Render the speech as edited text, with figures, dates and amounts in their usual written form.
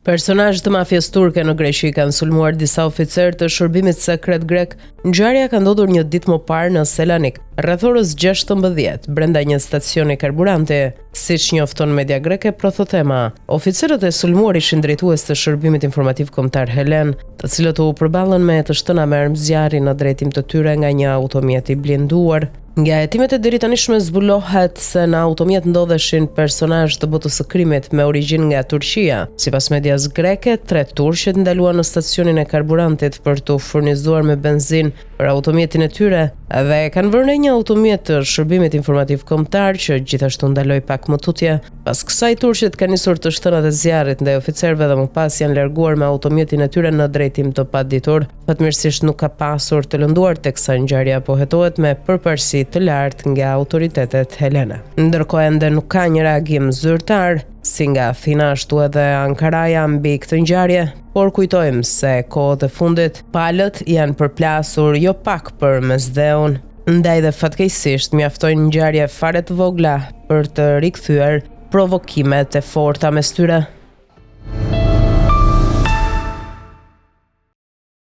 Personazh të mafjes turke në Greqi kanë sulmuar disa oficerë të shërbimit sekret grek. Ngjarja ka ndodhur një ditë më parë në Selanik, rreth orës 16 brenda një stacioni karburanti, siç njofton media greke Prothotema. Oficerët e sulmuar ishin drejtues të shërbimit informativ kombëtar Helen, të cilët u përballën me të shtëna me armë zjarri në drejtim të tyre nga një automjet i blinduar. Nga hetimet e deritanishme zbulohet se në automjet ndodheshin personazh të botës së krimit me origjinë nga Turqia. Sipas medias greke, 3 turqet ndaluan në stacionin e karburantit për të furnizuar me benzinë për automjetin e tyre dhe kanë vënë në një automjet të shërbimit informativ kombëtar që gjithashtu ndaloi pak më tutje. Pas kësaj turqet kanë nisur të shtënat e zjarrit ndaj oficerëve dhe më pas janë larguar me automjetin e tyre në drejtim të paditur. Fatmirësisht nuk ka pasur të lënduar teksa ngjarja pohetohet me përparësi të lartë nga autoritetet helene. Ndërkohë ende nuk ka një reagim zyrtar, si nga Athina ashtu edhe Ankaraja mbi këtë ngjarje, por kujtojmë se kohët e fundit palët janë përplasur jo pak për mesdheun, ndaj dhe fatkeqësisht mjaftojnë ngjarje fare të vogla për të rikthyer provokimet e forta mes tyre.